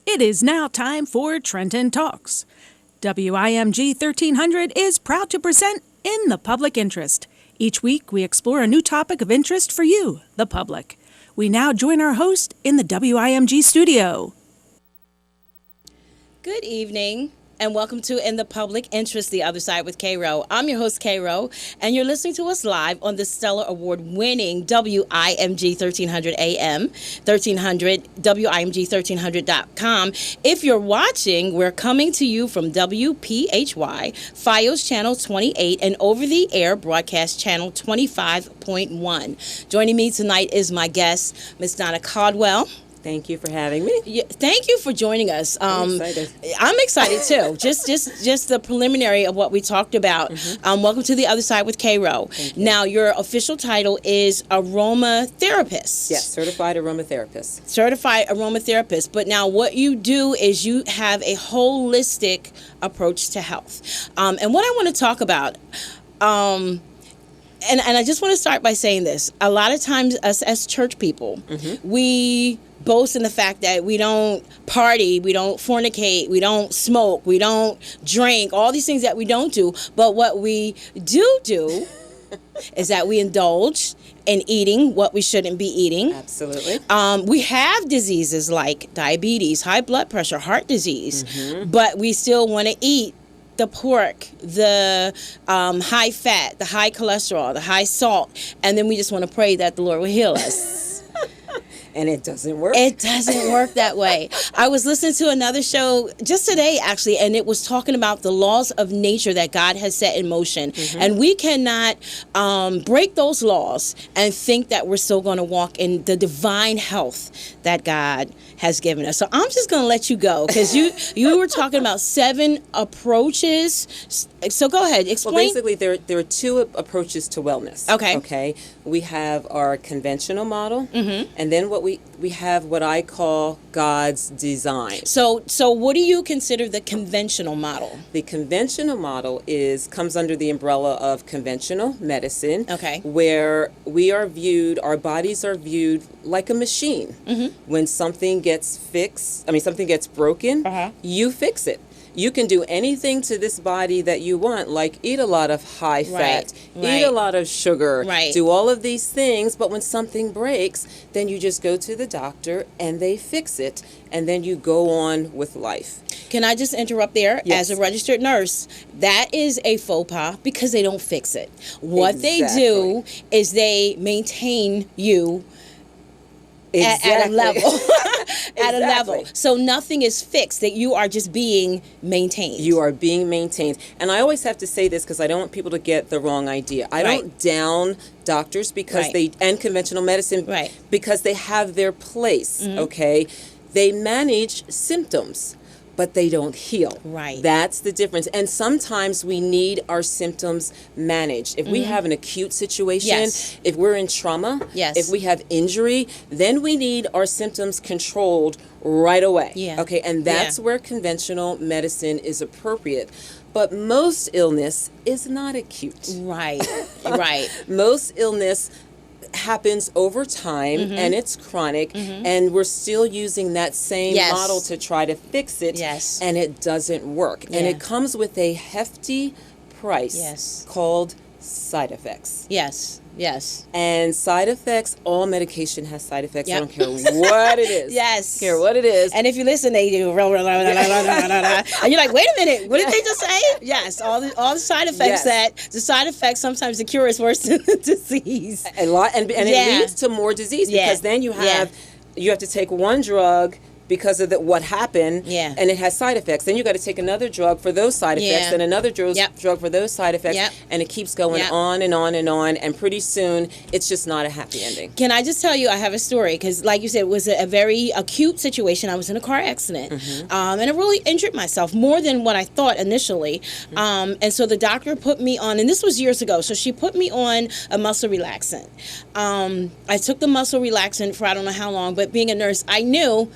It is now time for Trenton Talks. WIMG 1300 is proud to present In the Public Interest. Each week, we explore a new topic of interest for you, the public. We now join our host in the WIMG studio. Good evening, and welcome to In the Public Interest, The Other Side with K-Row. I'm your host, K-Row, and you're listening to us live on the Stellar Award-winning WIMG 1300 AM, 1300, WIMG1300.com. If you're watching, we're coming to you from WPHY, FiOS Channel 28, and over-the-air broadcast channel 25.1. Joining me tonight is my guest, Miss Donna Caldwell. Thank you for having me. Yeah, thank you for joining us. I'm excited. I'm excited too. just the preliminary of what we talked about. Welcome to The Other Side with K-Row. Now, your official title is Aromatherapist. Yes, certified aromatherapist. Certified aromatherapist. But now what you do is you have a holistic approach to health. And what I want to talk about, and I just want to start by saying this. A lot of times us as church people, we boast in the fact that we don't party, we don't fornicate, we don't smoke, we don't drink, all these things that we don't do. But what we do is that we indulge in eating what we shouldn't be eating. Absolutely. We have diseases like diabetes, high blood pressure, heart disease, but we still want to eat the pork, the high fat, the high cholesterol, the high salt, and then we just want to pray that the Lord will heal us. And it doesn't work. It doesn't work that way. I was listening to another show just today, actually, and it was talking about the laws of nature that God has set in motion. And we cannot break those laws and think that we're still going to walk in the divine health that God has given us. So I'm just going to let you go, because you were talking about 7 approaches. So go ahead, explain. Well, basically, there are 2 approaches to wellness. Okay. We have our conventional model, and then we have what I call God's design. So what do you consider the conventional model? The conventional model comes under the umbrella of conventional medicine, where our bodies are viewed like a machine. When something gets something gets broken, you fix it. You can do anything to this body that you want, like eat a lot of high fat, eat a lot of sugar, do all of these things, but when something breaks, then you just go to the doctor and they fix it, and then you go on with life. Can I just interrupt there? Yes. As a registered nurse, that is a faux pas, because they don't fix it. What they do is they maintain you at a level. At a level. So nothing is fixed, that you are just being maintained. You are being maintained. And I always have to say this because I don't want people to get the wrong idea. I don't down doctors because and conventional medicine because they have their place, okay? They manage symptoms, but they don't heal. That's the difference. And sometimes we need our symptoms managed. If we have an acute situation, if we're in trauma, if we have injury, then we need our symptoms controlled right away. Okay, and that's where conventional medicine is appropriate. But most illness is not acute. Most illness happens over time, and it's chronic, and we're still using that same model to try to fix it, and it doesn't work. And it comes with a hefty price called side effects. And side effects, all medication has side effects. I don't care what it is. Care what it is. And if you listen, they do and you're like, wait a minute, what did they just say? All the side effects the side effects, sometimes the cure is worse than the disease. And it leads to more disease, because then you have to take one drug because of what happened, and it has side effects. Then you got to take another drug for those side effects, and another drug for those side effects, and it keeps going on and on and on, and pretty soon it's just not a happy ending. Can I just tell you, I have a story, because like you said, it was a very acute situation. I was in a car accident, and I really injured myself more than what I thought initially, and so the doctor put me on, and this was years ago, so she put me on a muscle relaxant. I took the muscle relaxant for I don't know how long, but being a nurse, I knew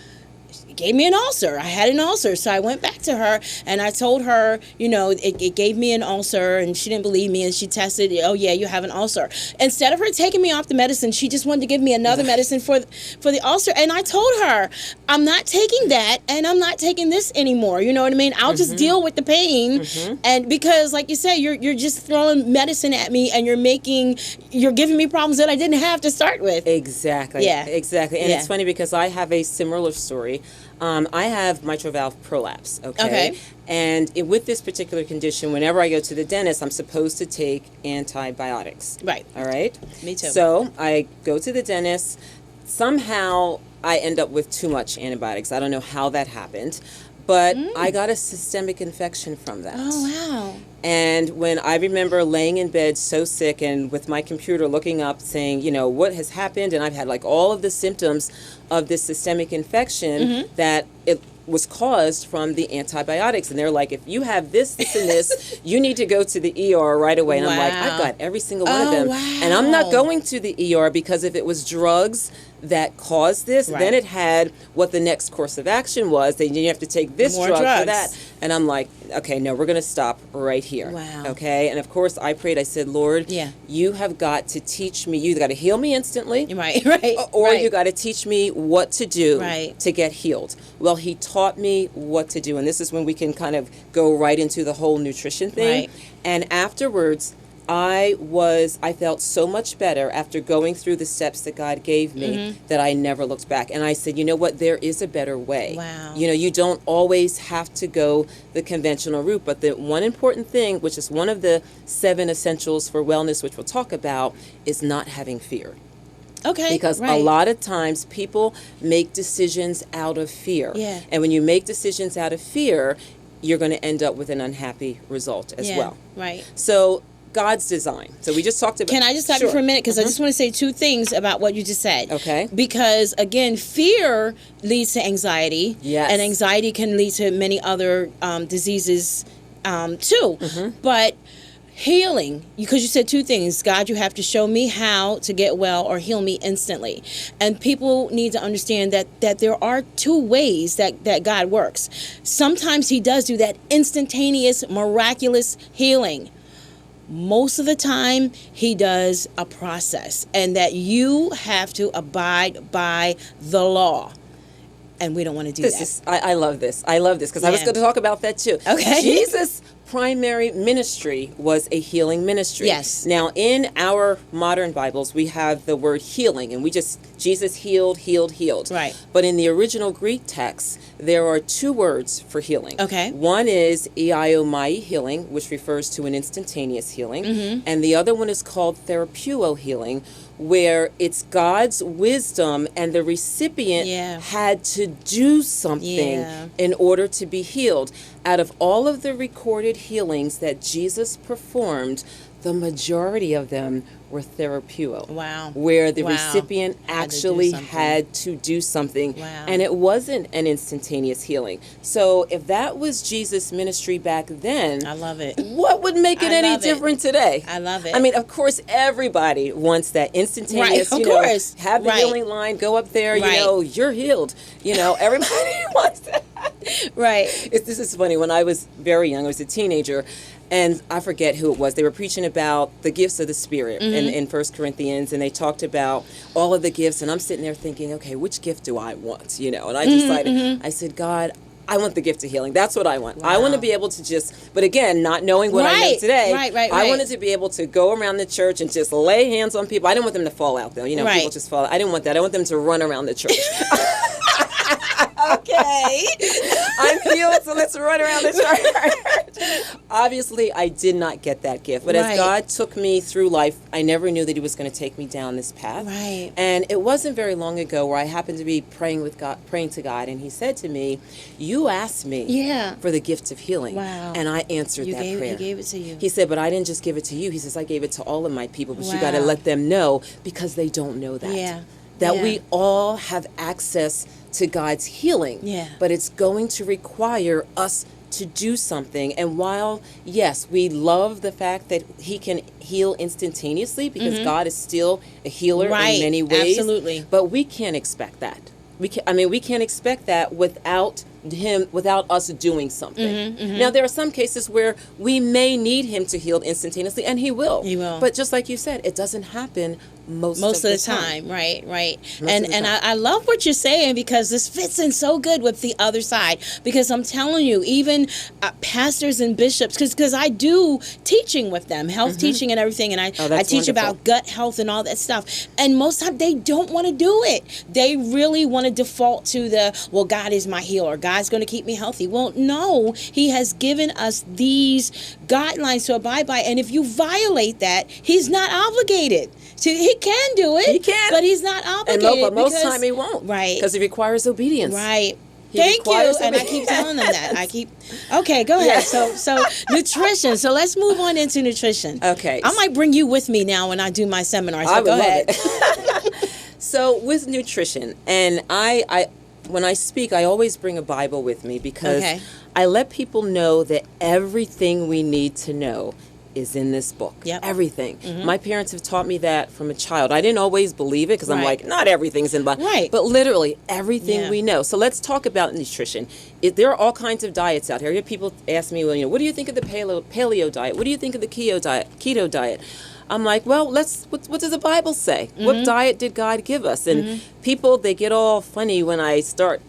gave me an ulcer. I had an ulcer. So I went back to her and I told her, it gave me an ulcer, and she didn't believe me, and she tested, oh yeah, you have an ulcer. Instead of her taking me off the medicine, she just wanted to give me another medicine for the ulcer. And I told her, I'm not taking that, and I'm not taking this anymore. You know what I mean? I'll just deal with the pain. And because, like you said, you're just throwing medicine at me, and you're giving me problems that I didn't have to start with. Exactly. Yeah. Exactly. And it's funny because I have a similar story. I have mitral valve prolapse, okay? And with this particular condition, whenever I go to the dentist, I'm supposed to take antibiotics. Right. All right? Me too. So I go to the dentist. Somehow I end up with too much antibiotics. I don't know how that happened. But I got a systemic infection from that. Oh, wow. And when I remember laying in bed so sick and with my computer looking up saying, what has happened? And I've had like all of the symptoms of this systemic infection that it was caused from the antibiotics. And they're like, if you have this, this, and this, you need to go to the ER right away. And I'm like, I've got every single one of them. Wow. And I'm not going to the ER because if it was drugs that caused this, then it had what the next course of action was. Then you have to take this drug for that. And I'm like, okay, no, we're going to stop right here. Wow. Okay? And of course, I prayed. I said, Lord, you have got to teach me. You got to heal me instantly. Right. Or you got to teach me what to do Right. to get healed. Well, he taught me what to do. And this is when we can kind of go right into the whole nutrition thing. Right. And afterwards, I felt so much better after going through the steps that God gave me that I never looked back. And I said, you know what? There is a better way. Wow. You don't always have to go the conventional route. But the one important thing, which is one of the 7 essentials for wellness, which we'll talk about, is not having fear. Okay. Because a lot of times people make decisions out of fear. Yeah. And when you make decisions out of fear, you're going to end up with an unhappy result as well. Right. So God's design. So we just talked about... Can I just stop you for a minute? Because I just want to say 2 things about what you just said. Okay. Because, again, fear leads to anxiety. Yes. And anxiety can lead to many other diseases, too. But healing, because you said 2 things. God, you have to show me how to get well or heal me instantly. And people need to understand that there are 2 ways that God works. Sometimes he does do that instantaneous, miraculous healing. Most of the time, he does a process, and that you have to abide by the law. And we don't want to do that. I love this. I love this because I was going to talk about that too. Okay. Jesus' primary ministry was a healing ministry. Yes. Now, in our modern Bibles, we have the word healing, and Jesus healed. Right. But in the original Greek text, there are 2 words for healing. Okay. One is eiomai healing, which refers to an instantaneous healing, and the other one is called therapeuo healing, where it's God's wisdom and the recipient had to do something in order to be healed. Out of all of the recorded healings that Jesus performed, the majority of them were therapeuo. Wow. Where the recipient actually had to do something. Wow. And it wasn't an instantaneous healing. So if that was Jesus' ministry back then, I love it. What would make it any different today? I love it. I mean, of course, everybody wants that instantaneous, Right, of course. Have the healing line, go up there, you're healed. Everybody wants that. Right. This is funny. When I was very young, I was a teenager, and I forget who it was. They were preaching about the gifts of the Spirit in 1 Corinthians, and they talked about all of the gifts, and I'm sitting there thinking, okay, which gift do I want? And I decided, I said, God, I want the gift of healing. That's what I want. Wow. I want to be able to but again, not knowing what I know today, I wanted to be able to go around the church and just lay hands on people. I didn't want them to fall out, though. People just fall out. I didn't want that. I want them to run around the church. Okay. I'm healed, so let's run around the church. Obviously, I did not get that gift. But as God took me through life, I never knew that he was going to take me down this path. Right. And it wasn't very long ago where I happened to be praying to God, and he said to me, you asked me for the gift of healing. Wow. And I answered that prayer. He gave it to you. He said, but I didn't just give it to you. He says, I gave it to all of my people, but you got to let them know because they don't know that. Yeah. That we all have access to God's healing. Yeah. But it's going to require us to do something. And while, yes, we love the fact that he can heal instantaneously because God is still a healer in many ways. Absolutely. But we can't expect that. we can't expect that without us doing something. Now, there are some cases where we may need him to heal instantaneously, and he will. But just like you said, it doesn't happen most of the time. Right. And I love what you're saying, because this fits in so good with the other side. Because I'm telling you, even pastors and bishops, because I do teaching with them, health teaching and everything, and I teach about gut health and all that stuff. And most of the time, they don't want to do it. They really want to default to well, God is my healer. God's going to keep me healthy. Well, no, he has given us these guidelines to abide by. And if you violate that, he's not obligated. He can do it. He can. But he's not obligated. But most time he won't. Right. Because it requires obedience. Right. Thank you. And I keep telling them that. Okay, go ahead. So nutrition. So let's move on into nutrition. Okay. I might bring you with me now when I do my seminars. So I would go love ahead. it. So with nutrition, and I when I speak, I always bring a Bible with me, because I let people know that everything we need to know is in this book. Yep. Everything. My parents have taught me that from a child. I didn't always believe it, because I'm like, not everything's in the Bible. Right. But literally everything we know. So let's talk about nutrition. There are all kinds of diets out here. You have people ask me, well, what do you think of the paleo diet? What do you think of the keto diet? I'm like, well, what does the Bible say? What diet did God give us? And people, they get all funny when I start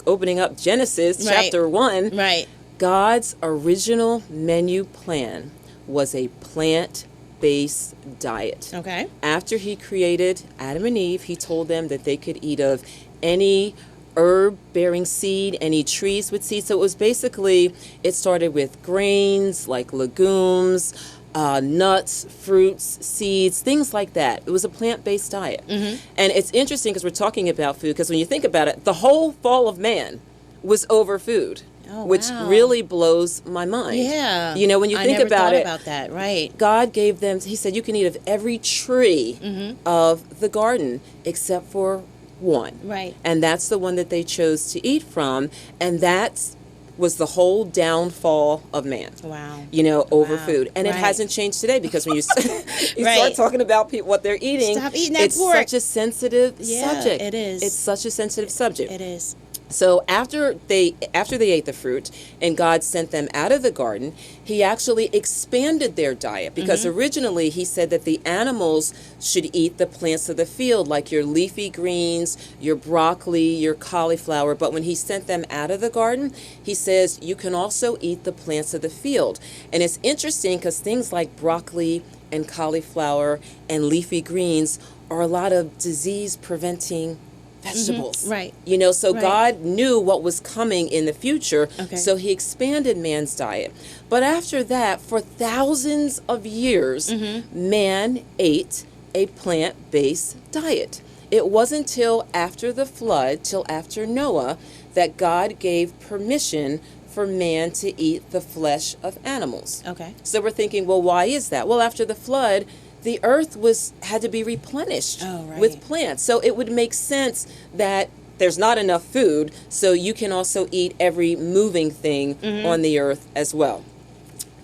opening up Genesis chapter 1. Right. God's original menu plan was a plant-based diet. Okay. After he created Adam and Eve, he told them that they could eat of any herb-bearing seed, any trees with seeds. So it was basically, it started with grains, like legumes, nuts, fruits, seeds, things like that. It was a plant-based diet. And it's interesting, because we're talking about food, because when you think about it, the whole fall of man was over food. Which really blows my mind. Yeah. When you think about it. About that, right. God gave them, he said, you can eat of every tree of the garden except for one. Right. And that's the one that they chose to eat from. And that was the whole downfall of man. Wow. Over food. And it hasn't changed today, because when you, start talking about what they're eating, stop eating that it's pork. such a sensitive subject. It is. It's such a sensitive subject. It is. So after they ate the fruit and God sent them out of the garden, he actually expanded their diet, because originally he said that the animals should eat the plants of the field, like your leafy greens, your broccoli, your cauliflower. But when he sent them out of the garden, he says you can also eat the plants of the field. And it's interesting, because things like broccoli and cauliflower and leafy greens are a lot of disease-preventing vegetables. Right. So God knew what was coming in the future, so he expanded man's diet. But after that, for thousands of years, man ate a plant-based diet. It wasn't till after the flood, till after Noah, that God gave permission for man to eat the flesh of animals. Okay. So we're thinking, well, why is that? Well, after the flood, the earth had to be replenished with plants. So it would make sense that there's not enough food, so you can also eat every moving thing on the earth as well.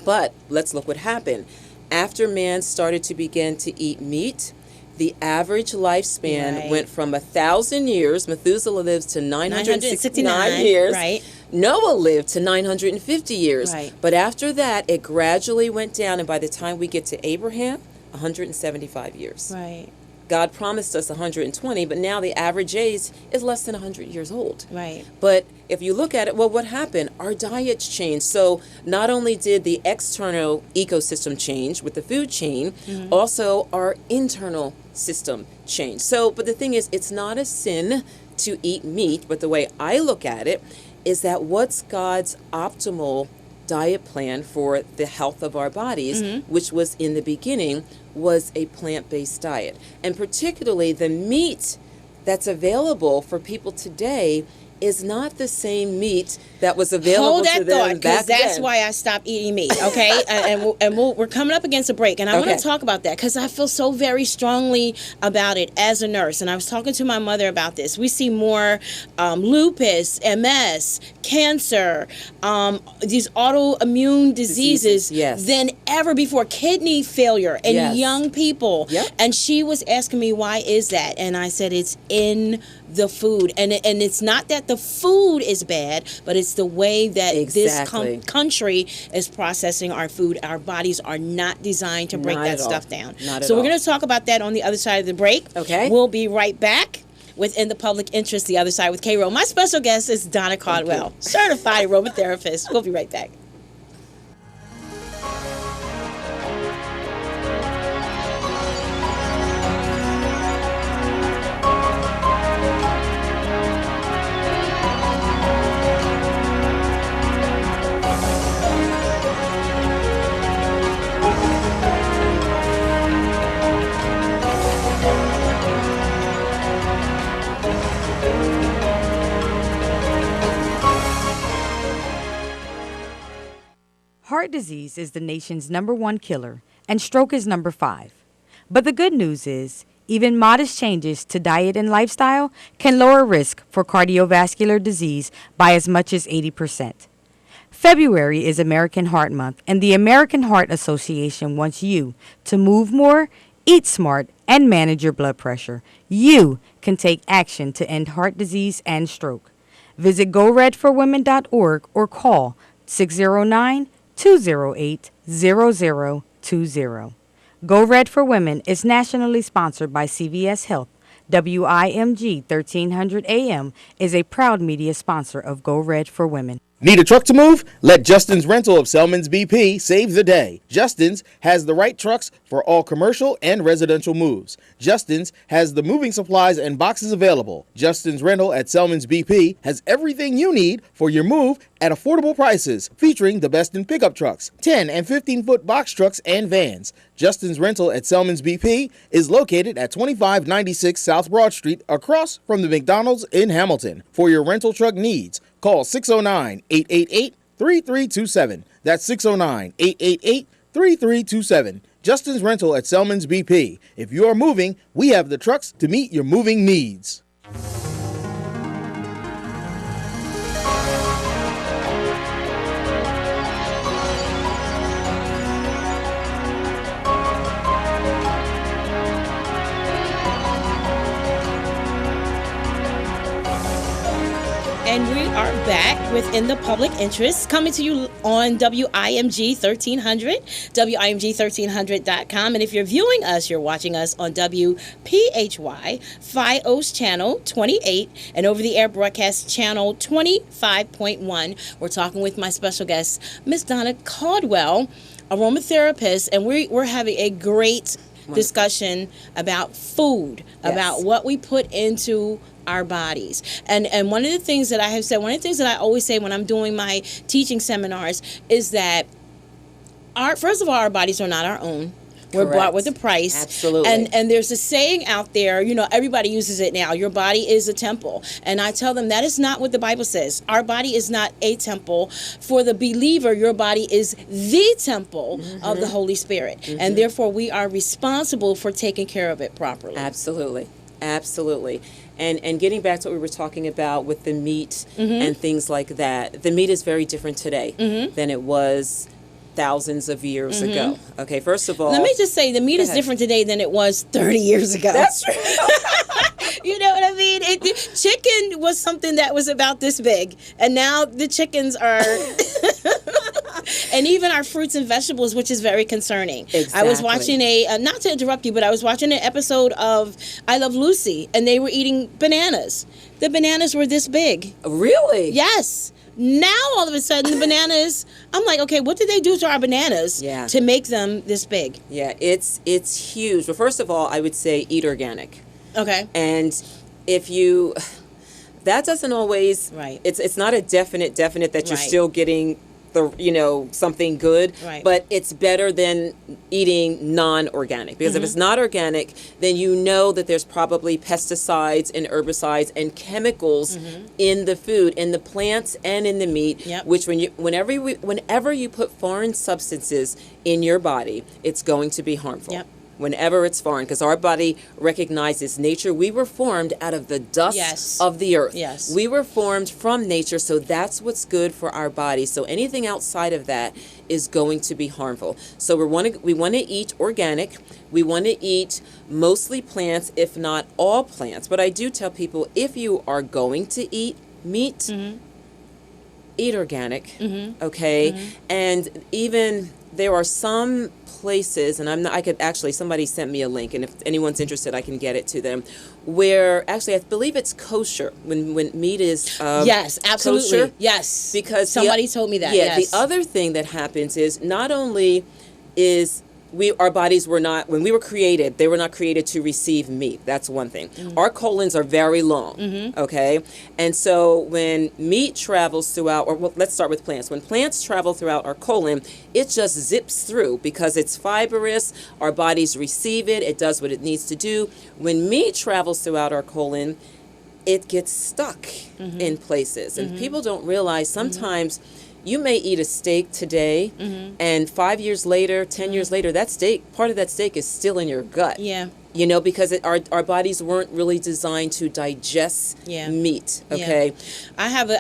But let's look what happened. After man started to begin to eat meat, the average lifespan went from 1,000 years. Methuselah lives to 969 years. Right. Noah lived to 950 years. Right. But after that, it gradually went down, and by the time we get to Abraham, 175 years. Right. God promised us 120, but now the average age is less than 100 years old. Right. But if you look at it, well, what happened? Our diets changed. So not only did the external ecosystem change with the food chain, also our internal system changed. So, but the thing is, it's not a sin to eat meat, but the way I look at it is that what's God's optimal diet plan for the health of our bodies, which was in the beginning, was a plant-based diet. And particularly the meat that's available for people today is not the same meat that was available to them back then. Hold that thought, because that's why I stopped eating meat, okay? We're coming up against a break, and I want to talk about that, because I feel so very strongly about it as a nurse. And I was talking to my mother about this. We see more lupus, MS, cancer, these autoimmune diseases than ever before, kidney failure in young people. And she was asking me, why is that? And I said, it's in the food, and it's not that the food is bad, but it's the way that this country is processing our food. Our bodies are not designed to break that stuff down. So we're going to talk about that on the other side of the break. Okay. We'll be right back within the public interest, the other side with K-Ro. My special guest is Donna Caldwell, certified aromatherapist. We'll be right back. Heart disease is the nation's #1 killer, and stroke is number 5. But the good news is, even modest changes to diet and lifestyle can lower risk for cardiovascular disease by as much as 80%. February is American Heart Month, and the American Heart Association wants you to move more, eat smart, and manage your blood pressure. You can take action to end heart disease and stroke. Visit goredforwomen.org or call 609-208-0020. Go Red for Women is nationally sponsored by CVS Health. WIMG 1300 AM is a proud media sponsor of Go Red for Women. Need a truck to move? Let Justin's Rental of Selman's BP save the day. Justin's has the right trucks for all commercial and residential moves. Justin's has the moving supplies and boxes available. Justin's Rental at Selman's BP has everything you need for your move at affordable prices, featuring the best in pickup trucks, 10 and 15-foot box trucks, and vans. Justin's Rental at Selman's BP is located at 2596 South Broad Street, across from the McDonald's in Hamilton. For your rental truck needs, call 609-888-3327. That's 609-888-3327. Justin's Rental at Selman's BP. If you are moving, we have the trucks to meet your moving needs. And we are back within the public interest, coming to you on WIMG 1300, WIMG1300.com. And if you're viewing us, you're watching us on WPHY, FiOS channel 28, and over-the-air broadcast channel 25.1. We're talking with my special guest, Miss Donna Caldwell, aromatherapist, and we're having a great discussion about food, about what we put into our bodies. And one of the things that I have said, one of the things that I always say when I'm doing my teaching seminars is that first of all, our bodies are not our own. We're bought with a price. Absolutely. And there's a saying out there, everybody uses it now, your body is a temple. And I tell them that is not what the Bible says. Our body is not a temple. For the believer, your body is the temple of the Holy Spirit. And therefore, we are responsible for taking care of it properly. Absolutely. Absolutely. And getting back to what we were talking about with the meat and things like that, the meat is very different today than it was thousands of years ago. Okay, first of all, let me just say the meat is different today than it was 30 years ago. That's true. You know what I mean? Chicken was something that was about this big, and now the chickens are... And even our fruits and vegetables, which is very concerning. Exactly. I was watching not to interrupt you, but I was watching an episode of I Love Lucy, and they were eating bananas. The bananas were this big. Really? Yes. Now, all of a sudden, the bananas, I'm like, okay, what did they do to our bananas to make them this big? Yeah, it's huge. Well, first of all, I would say eat organic. Okay. And if you... That doesn't always... Right. It's not a definite that you're still getting... something good, but it's better than eating non-organic, because if it's not organic, then you know that there's probably pesticides and herbicides and chemicals in the food, in the plants and in the meat, which whenever you put foreign substances in your body, it's going to be harmful. whenever it's foreign, because our body recognizes nature. We were formed out of the dust Yes. of the earth. Yes. We were formed from nature, so that's what's good for our body. So anything outside of that is going to be harmful. So we want to eat organic. We want to eat mostly plants, if not all plants. But I do tell people, if you are going to eat meat, eat organic, okay? And even there are some places, and I could actually, somebody sent me a link, and if anyone's interested, I can get it to them, where actually I believe it's kosher when meat is yes, absolutely. kosher. Yes. Because somebody told me that. Yeah, yes. the other thing that happens is not only is our bodies were not, when we were created, they were not created to receive meat. That's one thing. Our colons are very long, okay? And so when meat travels throughout, or well, let's start with plants. When plants travel throughout our colon, it just zips through because it's fibrous. Our bodies receive it. It does what it needs to do. When meat travels throughout our colon, it gets stuck in places. And people don't realize sometimes you may eat a steak today, and 5 years later, 10 years later, that steak, part of that steak is still in your gut. Yeah. You know, because our bodies weren't really designed to digest meat. Okay. I have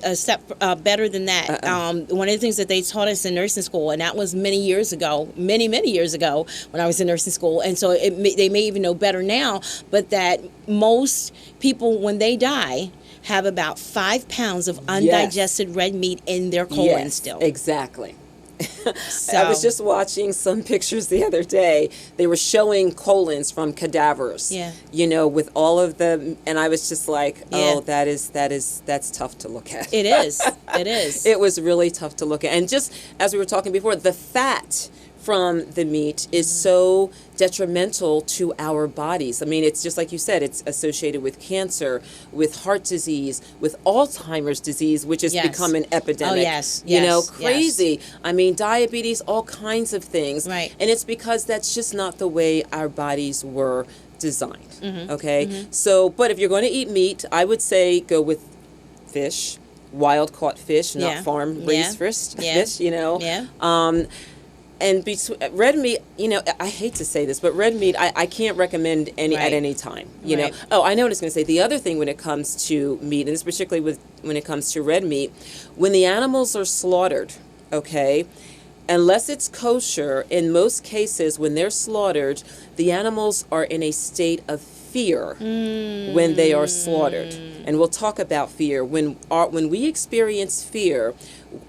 a step better than that. One of the things that they taught us in nursing school, and that was many years ago, many years ago when I was in nursing school, and so they may even know better now, but that most people when they die have about 5 pounds of undigested red meat in their colon still. Exactly. So, I was just watching some pictures the other day. They were showing colons from cadavers. Yeah. You know, with all of the, and I was just like, oh, that's tough to look at. It is. It is. It was really tough to look at. And just as we were talking before, the fat from the meat is so detrimental to our bodies. I mean, it's just like you said, it's associated with cancer, with heart disease, with Alzheimer's disease, which has become an epidemic. Oh, yes. You know, Yes. crazy. I mean, diabetes, all kinds of things. Right. And it's because that's just not the way our bodies were designed. Okay? So, but if you're going to eat meat, I would say go with fish, wild caught fish, not farm raised fish, you know. Yeah. And red meat, you know, I hate to say this, but red meat, I can't recommend at any time, you know. Oh, I know what I was going to say. The other thing when it comes to meat, and this particularly when it comes to red meat, when the animals are slaughtered, okay, unless it's kosher, in most cases when they're slaughtered, the animals are in a state of fear when they are slaughtered. And we'll talk about fear. When we experience fear,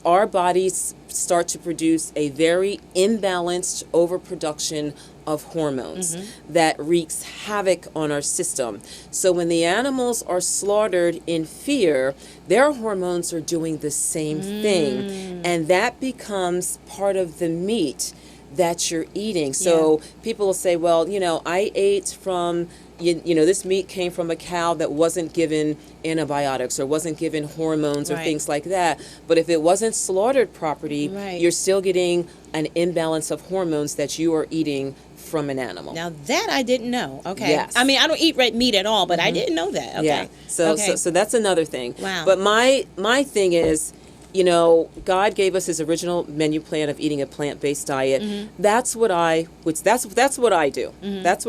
our bodies start to produce a very imbalanced overproduction of hormones that wreaks havoc on our system. So when the animals are slaughtered in fear, their hormones are doing the same thing. And that becomes part of the meat that you're eating. So people will say, well, you know, I ate from, you know, this meat came from a cow that wasn't given antibiotics or wasn't given hormones or things like that. But if it wasn't slaughtered properly, you're still getting an imbalance of hormones that you are eating from an animal. Now that I didn't know. Okay. Yes. I mean, I don't eat red meat at all, but I didn't know that. Okay. Yeah. So that's another thing. Wow. But my thing is, you know, God gave us His original menu plan of eating a plant-based diet. That's what I do. That's what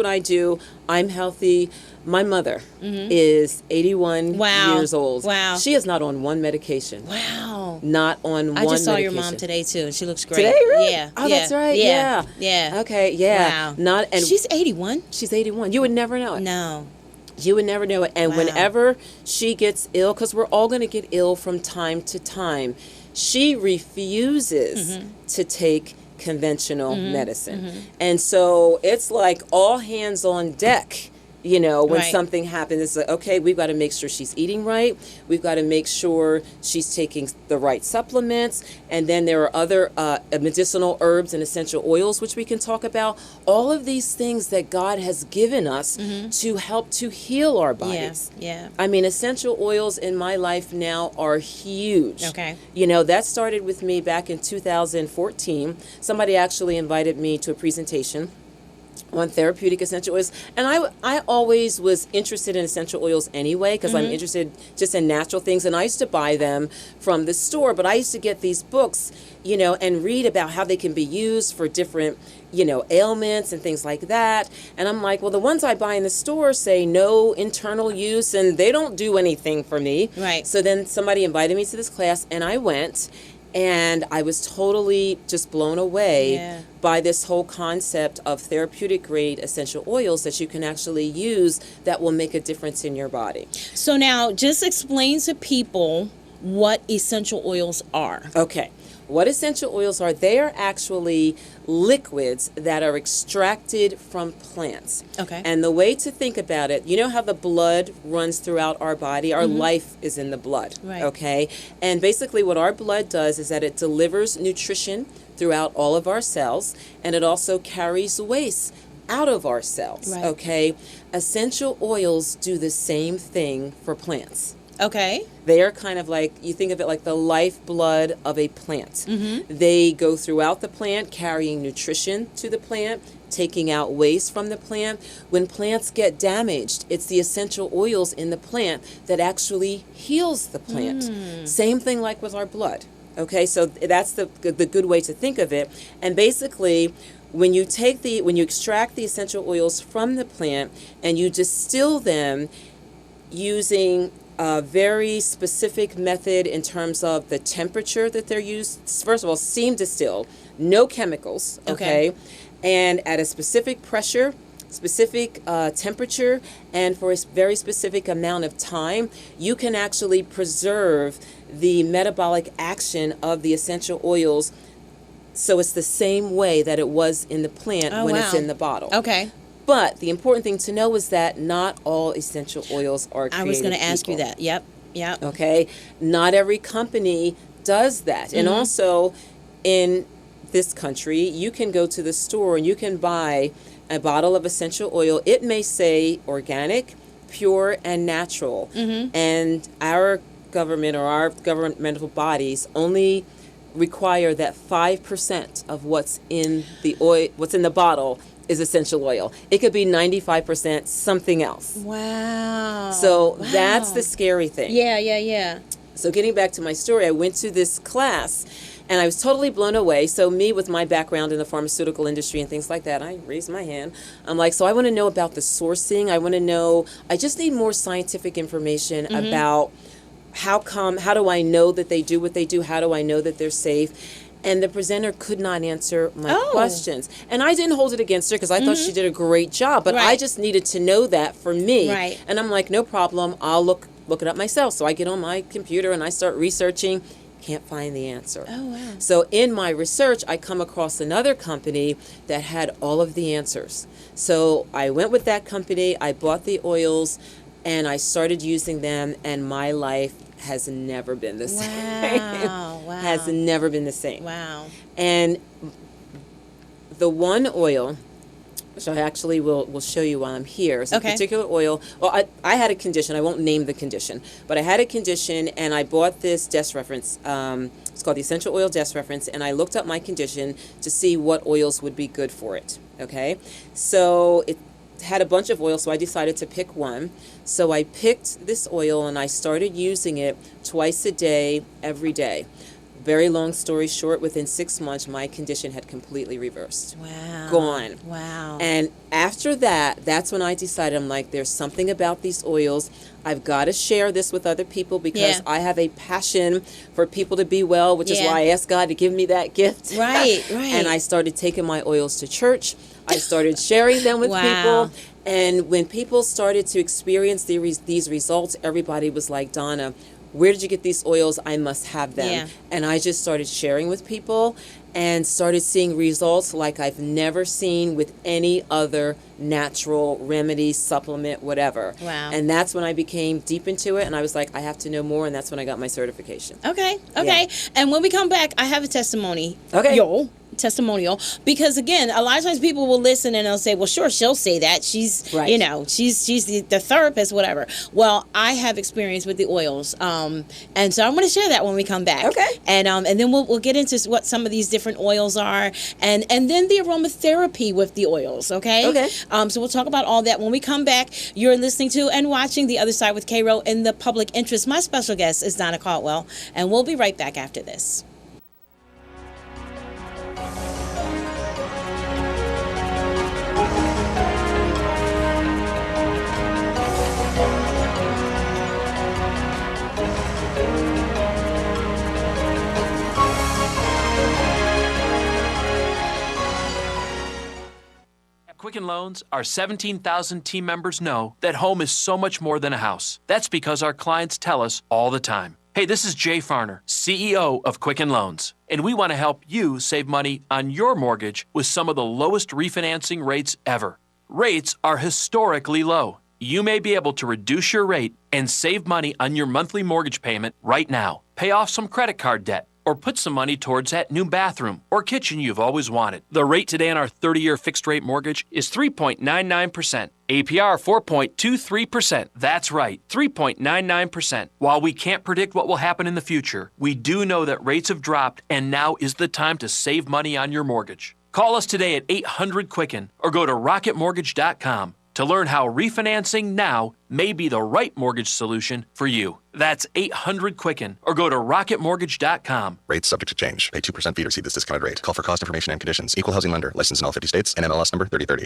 I do. I'm healthy. My mother is 81 years old. Wow. She is not on one medication. Wow. Not on one medication. I just saw your mom today too, and she looks great. Today, really? Yeah. Oh, that's right. Yeah. Yeah. Okay. Yeah. Wow. And she's 81. She's 81. You would never know it. No. You would never know it. And whenever she gets ill, because we're all going to get ill from time to time, she refuses to take conventional medicine. And so it's like all hands on deck. You know, when something happens, it's like, okay, we've got to make sure she's eating right. We've got to make sure she's taking the right supplements. And then there are other medicinal herbs and essential oils, which we can talk about. All of these things that God has given us to help to heal our bodies. Yeah. I mean, essential oils in my life now are huge. Okay. You know, that started with me back in 2014. Somebody actually invited me to a presentation. on therapeutic essential oils. And I always was interested in essential oils anyway, because I'm interested just in natural things. And I used to buy them from the store, but I used to get these books, and read about how they can be used for different, ailments and things like that. And I'm like, well, the ones I buy in the store say no internal use, and they don't do anything for me. Right. So then somebody invited me to this class, and I went. And I was totally just blown away by this whole concept of therapeutic grade essential oils that you can actually use that will make a difference in your body. So now just explain to people what essential oils are. Okay. What essential oils are, they are actually liquids that are extracted from plants. Okay. And the way to think about it, you know how the blood runs throughout our body? Our life is in the blood. Right. Okay. And basically what our blood does is that it delivers nutrition throughout all of our cells, and it also carries waste out of our cells. Right. Okay. Essential oils do the same thing for plants. Okay. They are kind of like, you think of it like the lifeblood of a plant. They go throughout the plant, carrying nutrition to the plant, taking out waste from the plant. When plants get damaged, it's the essential oils in the plant that actually heals the plant. Same thing like with our blood. Okay, so that's the good way to think of it. And basically, when you extract the essential oils from the plant and you distill them using a very specific method in terms of the temperature that they're used. First of all, steam distilled, no chemicals, okay? And at a specific pressure, specific temperature, and for a very specific amount of time, you can actually preserve the metabolic action of the essential oils. So it's the same way that it was in the plant when it's in the bottle. Okay. But the important thing to know is that not all essential oils are created I was going to ask you equal. that. Yep. Okay? Not every company does that. And also, in this country, you can go to the store and you can buy a bottle of essential oil. It may say organic, pure, and natural. And our government or our governmental bodies only require that 5% of what's in the oil, what's in the bottle, is essential oil. It could be 95% something else. Wow. So that's the scary thing. Yeah. So getting back to my story, I went to this class and I was totally blown away. So me, with my background in the pharmaceutical industry and things like that, I raised my hand. I'm like, so I want to know about the sourcing. I just need more scientific information about how do I know that they do what they do? How do I know that they're safe? And the presenter could not answer my questions. And I didn't hold it against her because I thought she did a great job. But I just needed to know that for me. Right. And I'm like, no problem. I'll look it up myself. So I get on my computer and I start researching. Can't find the answer. Oh, wow. So in my research, I come across another company that had all of the answers. So I went with that company. I bought the oils and I started using them, and my life has never been the same. Wow. Has never been the same. Wow. And the one oil, which I actually will show you while I'm here, is a particular oil. Well, I had a condition. I won't name the condition, but I had a condition, and I bought this desk reference. It's called the Essential Oil Desk Reference, and I looked up my condition to see what oils would be good for it. Okay, so it had a bunch of oils, so I decided to pick one. So I picked this oil and I started using it twice a day, every day. Very long story short, within 6 months, my condition had completely reversed. Wow. Gone. Wow. And after that, that's when I decided, I'm like, there's something about these oils. I've got to share this with other people because I have a passion for people to be well, which is why I asked God to give me that gift. Right. And I started taking my oils to church. I started sharing them with people. And when people started to experience these results, everybody was like, Donna, where did you get these oils? I must have them. Yeah. And I just started sharing with people and started seeing results like I've never seen with any other natural remedy, supplement, whatever. Wow. And that's when I became deep into it, and I was like, I have to know more, and that's when I got my certification. Okay. And when we come back, I have a testimony. Okay. testimonial, because again, a lot of times people will listen and they'll say, well, sure, she'll say that. She's, right. you know, she's the therapist, whatever. Well, I have experience with the oils. And so I'm going to share that when we come back. Okay. And then we'll get into what some of these different oils are, and then the aromatherapy with the oils. Okay. Okay. So we'll talk about all that when we come back. You're listening to and watching The Other Side with Cairo in the Public Interest. My special guest is Donna Caldwell, and we'll be right back after this. Quicken Loans, our 17,000 team members know that home is so much more than a house. That's because our clients tell us all the time. Hey, this is Jay Farner, CEO of Quicken Loans, and we want to help you save money on your mortgage with some of the lowest refinancing rates ever. Rates are historically low. You may be able to reduce your rate and save money on your monthly mortgage payment right now. Pay off some credit card debt, or put some money towards that new bathroom or kitchen you've always wanted. The rate today on our 30-year fixed-rate mortgage is 3.99%. APR 4.23%. That's right, 3.99%. While we can't predict what will happen in the future, we do know that rates have dropped, and now is the time to save money on your mortgage. Call us today at 800-QUICKEN or go to rocketmortgage.com to learn how refinancing now may be the right mortgage solution for you. That's 800-QUICKEN or go to rocketmortgage.com. Rates subject to change. Pay 2% fee to receive this discounted rate. Call for cost information and conditions. Equal housing lender. Licensed in all 50 states. NMLS number 3030.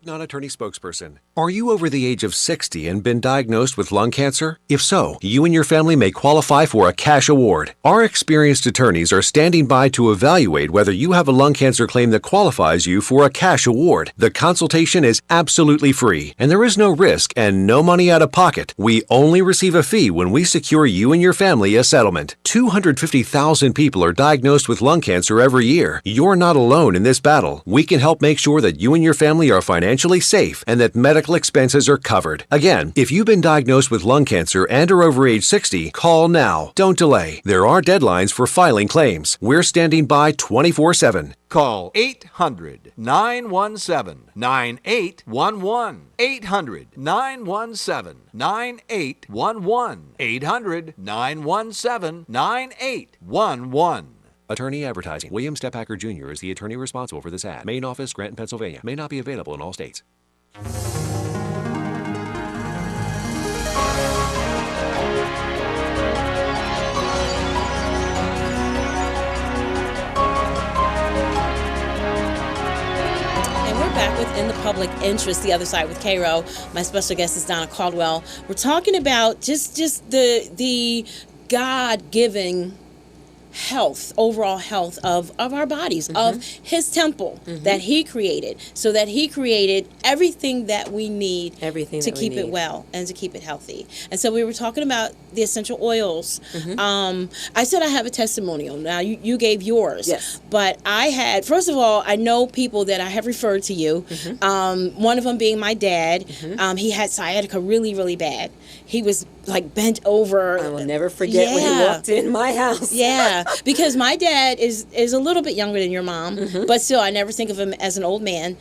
Non-attorney spokesperson. Are you over the age of 60 and been diagnosed with lung cancer? If so, you and your family may qualify for a cash award. Our experienced attorneys are standing by to evaluate whether you have a lung cancer claim that qualifies you for a cash award. The consultation is absolutely free, and there is no risk and no money out of pocket. We only receive a fee when we secure you and your family a settlement. 250,000 people are diagnosed with lung cancer every year. You're not alone in this battle. We can help make sure that you and your family are financially safe and that medical expenses are covered. Again, if you've been diagnosed with lung cancer and are over age 60, call now. Don't delay. There are deadlines for filing claims. We're standing by 24/7. Call 800-917-9811. 800-917-9811. 800-917-9811. Attorney advertising. William Stephacker Jr. is the attorney responsible for this ad. Main office, Granton, Pennsylvania. May not be available in all states. Back within the public interest, The Other Side with Cairo. My special guest is Donna Caldwell. We're talking about just the God-given health, overall health of our bodies, of his temple that he created, so that he created everything that we need to keep it well and to keep it healthy. And so we were talking about the essential oils. I said I have a testimonial. Now you gave yours. Yes. But I had, first of all, I know people that I have referred to you. One of them being my dad. He had sciatica really, really bad. He was like bent over. I will never forget when he walked in my house. Because my dad is a little bit younger than your mom, but still I never think of him as an old man.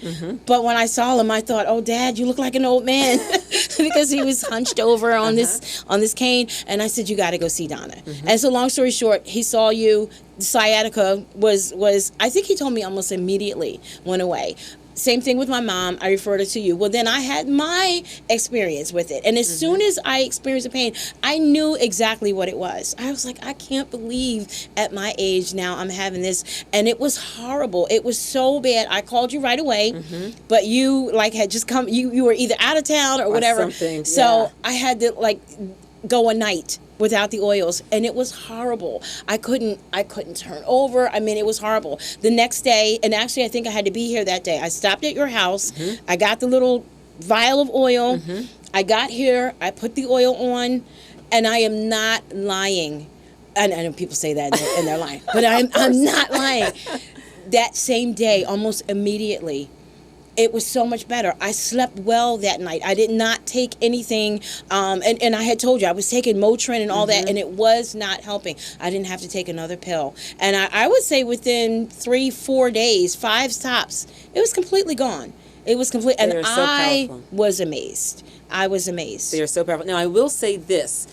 But when I saw him, I thought, oh, Dad, you look like an old man, because he was hunched over on this cane. And I said, you got to go see Donna. And so long story short, he saw you. Sciatica was I think he told me almost immediately went away. Same thing with my mom. I referred it to you. Well, then I had my experience with it. And as soon as I experienced the pain, I knew exactly what it was. I was like, I can't believe at my age now I'm having this. And it was horrible. It was so bad. I called you right away, but you had just come, you were either out of town or whatever. Something. So I had to go a night without the oils, and it was horrible. I couldn't turn over. I mean, it was horrible. The next day, and actually I think I had to be here that day, I stopped at your house. I got the little vial of oil. I got here, I put the oil on, and I am not lying. I know people say that and they're lying, but I'm not lying. That same day, almost immediately, It was so much better. I slept well that night. I did not take anything, and I had told you I was taking Motrin and all that, and it was not helping. I didn't have to take another pill. And I would say within 3-4 days, 5 tops, it was completely gone. It was complete, and I was amazed. I was amazed. They are so powerful. Now, I will say this.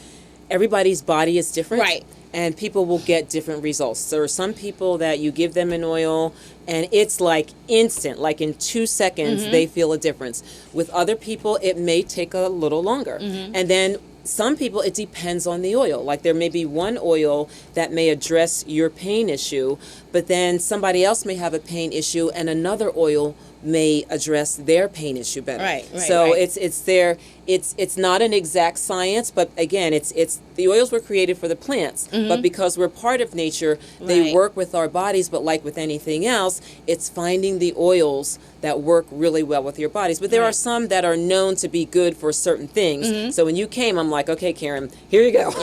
Everybody's body is different. Right. And people will get different results. There are some people that you give them an oil and it's like instant, like in 2 seconds, they feel a difference. With other people, it may take a little longer. And then some people, it depends on the oil. Like there may be one oil that may address your pain issue, but then somebody else may have a pain issue and another oil may address their pain issue better. Right. So it's not an exact science, but again, it's the oils were created for the plants, but because we're part of nature, they work with our bodies. But like with anything else, it's finding the oils that work really well with your bodies. But there are some that are known to be good for certain things. So when you came, I'm like, okay, Karen, here you go.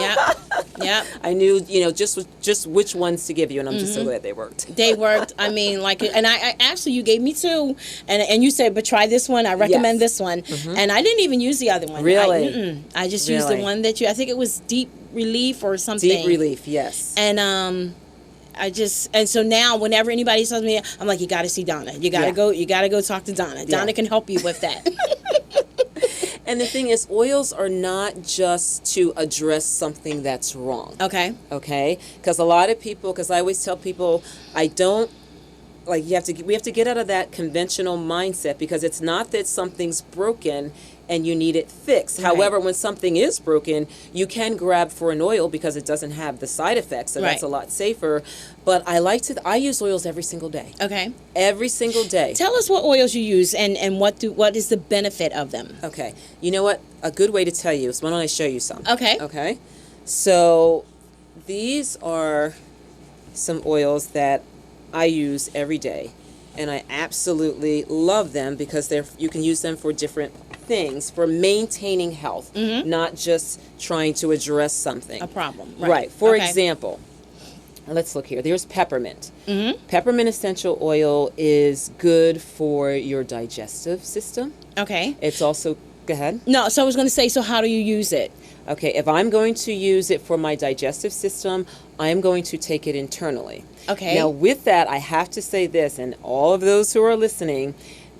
Yeah. I knew, just which ones to give you, and I'm just so glad they worked. They worked. I mean, like, and I actually, you gave me 2, and you said, but try this one. I recommend this one, and I didn't even use the other one. Really? I just used the one that I think it was Deep Relief or something. Deep Relief, yes. And and so now whenever anybody tells me, I'm like, you got to see Donna. You got to go. You got to go talk to Donna. Donna can help you with that. And the thing is, oils are not just to address something that's wrong. Okay. Because a lot of people, because I always tell people, we have to get out of that conventional mindset, because it's not that something's broken and you need it fixed. Right. However, when something is broken, you can grab for an oil because it doesn't have the side effects, so that's a lot safer. But I use oils every single day. Okay. Every single day. Tell us what oils you use and what is the benefit of them. Okay. You know what? A good way to tell you is, why don't I show you some? Okay. So these are some oils that I use every day, and I absolutely love them because you can use them for different things, for maintaining health, not just trying to address something. A problem. Right. For example, let's look here. There's peppermint. Peppermint essential oil is good for your digestive system. Okay. It's also, go ahead. No, so I was going to say, so how do you use it? Okay, if I'm going to use it for my digestive system, I'm going to take it internally. Okay. Now, with that, I have to say this, and all of those who are listening,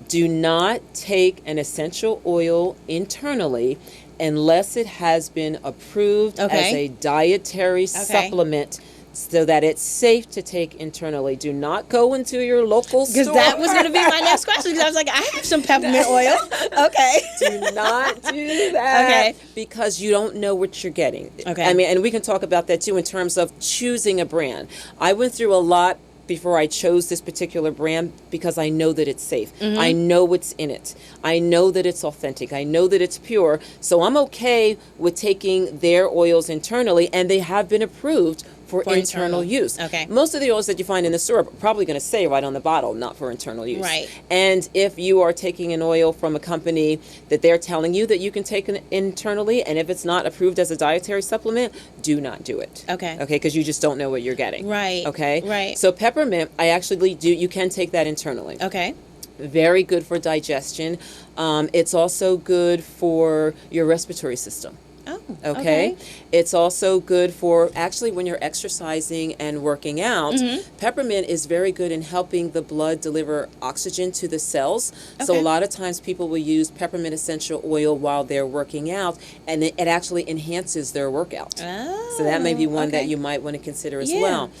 do not take an essential oil internally unless it has been approved as a dietary supplement, so that it's safe to take internally. Do not go into your local store. Because that was going to be my next question. Because I was like, I have some peppermint oil. Okay. Do not do that. Because you don't know what you're getting. Okay. I mean, and we can talk about that too in terms of choosing a brand. I went through a lot before I chose this particular brand because I know that it's safe. I know what's in it. I know that it's authentic. I know that it's pure. So I'm okay with taking their oils internally, and they have been approved for internal use. Okay. Most of the oils that you find in the store are probably going to say right on the bottle, not for internal use. Right. And if you are taking an oil from a company that they're telling you that you can take it internally, and if it's not approved as a dietary supplement, do not do it. Okay. Okay, because you just don't know what you're getting. Right. Okay. Right. So peppermint, you can take that internally. Okay. Very good for digestion. It's also good for your respiratory system. Oh, okay. It's also good for actually when you're exercising and working out. Peppermint is very good in helping the blood deliver oxygen to the cells. So a lot of times people will use peppermint essential oil while they're working out, and it actually enhances their workout. So that may be one that you might want to consider as well.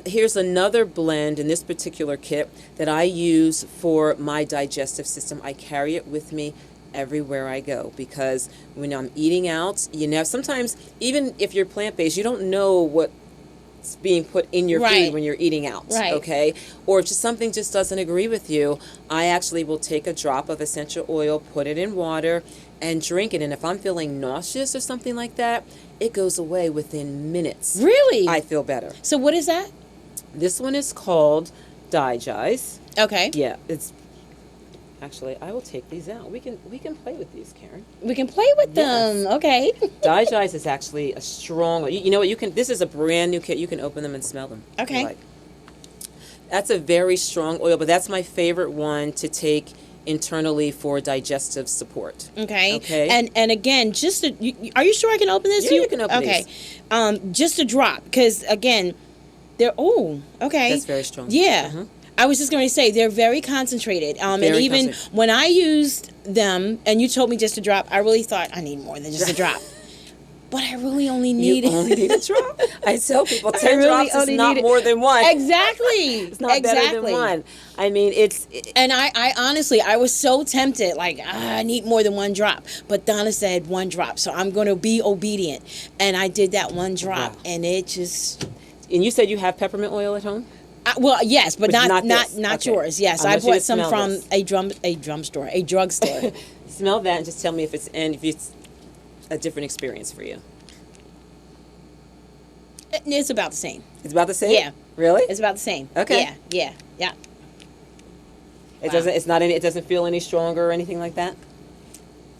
Here's another blend in this particular kit that I use for my digestive system. I carry it with me everywhere I go, because when I'm eating out, sometimes even if you're plant-based, you don't know what's being put in your food when you're eating out, okay? Or if something just doesn't agree with you, I actually will take a drop of essential oil, put it in water, and drink it. And if I'm feeling nauseous or something like that, it goes away within minutes. Really? I feel better. So what is that? This one is called Digest. Okay. Yeah, it's actually, I will take these out. We can play with these, Karen. We can play with them. Okay. Digest is actually a strong. You know what? This is a brand new kit. You can open them and smell them. Okay. That's a very strong oil, but that's my favorite one to take internally for digestive support. Okay. Okay. And again, are you sure I can open this? Yeah, you can open Okay. Just a drop, because again, they're okay. That's very strong. Yeah. I was just going to say they're very concentrated. And even concentrated. when I used them, and you told me just a drop, I really thought I need more than just a drop. But I really only need only need a drop. I tell people 10 really drops is only not need more than one. Exactly. It's not better than one. I mean, and I honestly, I was so tempted, like, I need more than one drop. But Donna said one drop, so I'm going to be obedient. And I did that one drop, and it just... And you said you have peppermint oil at home? Well, yes, but not okay. yours. Yes, I bought some from a drugstore. Smell that and just tell me if it's a different experience for you. It's about the same. It's about the same? Yeah. Really? It's about the same. Okay. Yeah. It doesn't feel any stronger or anything like that?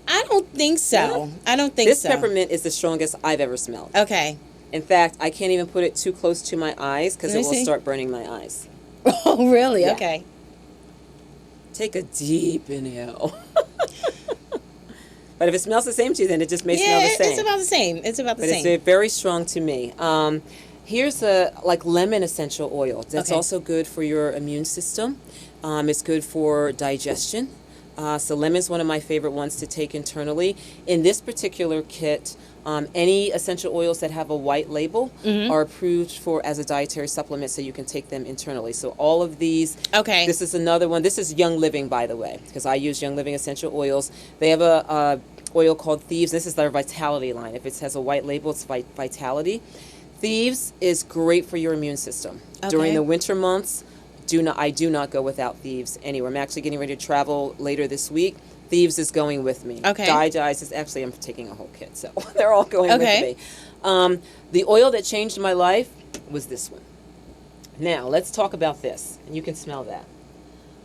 I don't think so. Yeah. I don't think this so. This peppermint is the strongest I've ever smelled. Okay. In fact, I can't even put it too close to my eyes because it will start burning my eyes. Oh, really? Yeah. Okay. Take a deep inhale. But if it smells the same to you, then it just may smell the same. It's about the same. It's about the same. But it's very strong to me. Here's like lemon essential oil. That's also good for your immune system. It's good for digestion. So lemon's one of my favorite ones to take internally. In this particular kit, any essential oils that have a white label are approved as a dietary supplement, so you can take them internally. So all of these. Okay. This is another one. This is Young Living, by the way, because I use Young Living essential oils. They have a oil called Thieves. This is their Vitality line. If it has a white label, it's Vitality. Thieves is great for your immune system. Okay. During the winter months, I do not go without Thieves anywhere. I'm actually getting ready to travel later this week. Thieves is going with me. Okay. Digize is actually, I'm taking a whole kit, so they're all going with me. The oil that changed my life was this one. Now, let's talk about this. And you can smell that.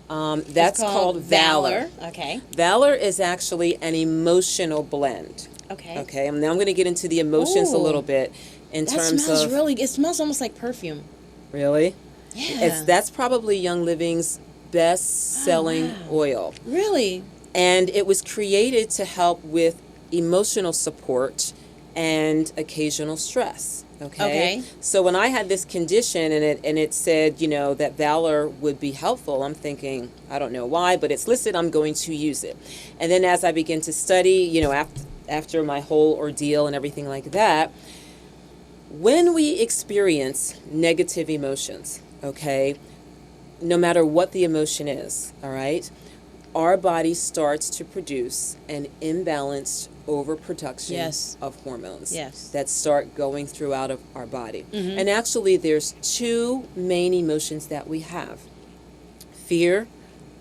That's called Valor. Okay. Valor is actually an emotional blend. Okay. Okay, and now I'm going to get into the emotions a little bit in terms of... It smells almost like perfume. Really? Yeah. That's probably Young Living's best-selling oil. Really? And it was created to help with emotional support and occasional stress. Okay. So when I had this condition and it said, that Valor would be helpful, I'm thinking, I don't know why, but it's listed, I'm going to use it. And then as I begin to study, after my whole ordeal and everything like that, when we experience negative emotions, okay, no matter what the emotion is, all right, our body starts to produce an imbalanced overproduction of hormones that start going throughout of our body. And actually, there's two main emotions that we have: fear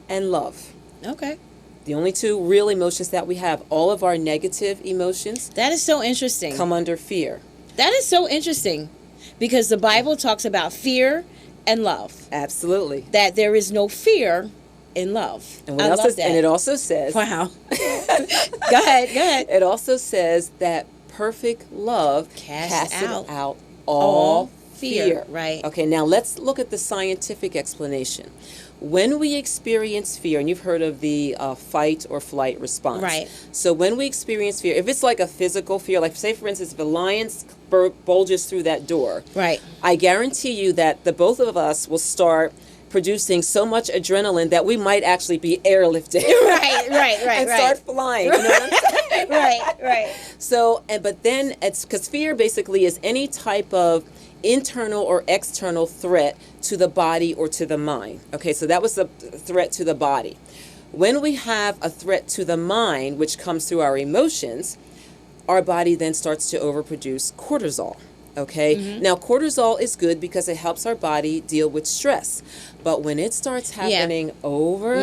and love. Okay. The only two real emotions that we have. All of our negative emotions. That is so interesting. Come under fear. That is so interesting, because the Bible talks about fear and love. Absolutely. That there is no fear in love. And what else and it also says... Wow. Go ahead. It also says that perfect love casts out all fear. Right. Okay, now let's look at the scientific explanation. When we experience fear, and you've heard of the fight or flight response. Right. So when we experience fear, if it's like a physical fear, like say for instance, if a lion bulges through that door. Right. I guarantee you that the both of us will start producing so much adrenaline that we might actually be airlifted. Right. And start flying. You know what I'm saying? Right. So, but then it's because fear basically is any type of internal or external threat to the body or to the mind. Okay, so that was the threat to the body. When we have a threat to the mind, which comes through our emotions, our body then starts to overproduce cortisol. Okay, now cortisol is good because it helps our body deal with stress. But when it starts happening over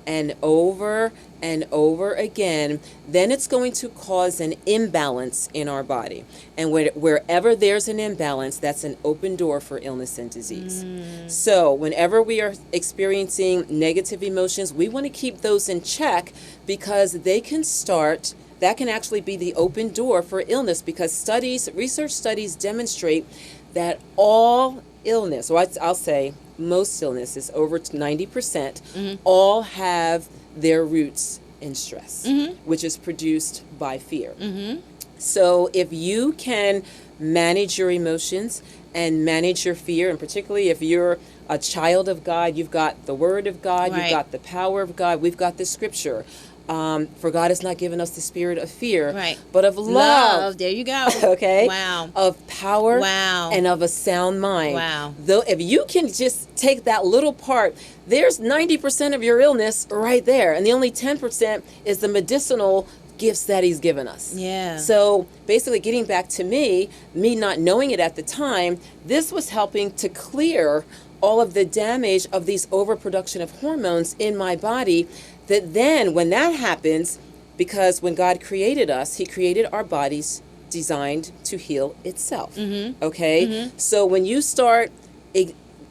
and over and over again, then it's going to cause an imbalance in our body. And wherever there's an imbalance, that's an open door for illness and disease. So whenever we are experiencing negative emotions, we want to keep those in check, because they can start... That can actually be the open door for illness, because research studies demonstrate that all illness, or I'll say most illnesses, over 90%, all have their roots in stress, which is produced by fear. So if you can manage your emotions and manage your fear, and particularly if you're a child of God, you've got the Word of God, you've got the power of God, we've got the Scripture. For God has not given us the spirit of fear, but of love. There you go. Okay? Wow. Of power and of a sound mind. Wow. Though if you can just take that little part, there's 90% of your illness right there. And the only 10% is the medicinal gifts that he's given us. Yeah. So basically getting back to me not knowing it at the time, this was helping to clear all of the damage of these overproduction of hormones in my body, that then when that happens, because when God created us, he created our bodies designed to heal itself. Okay? So when you start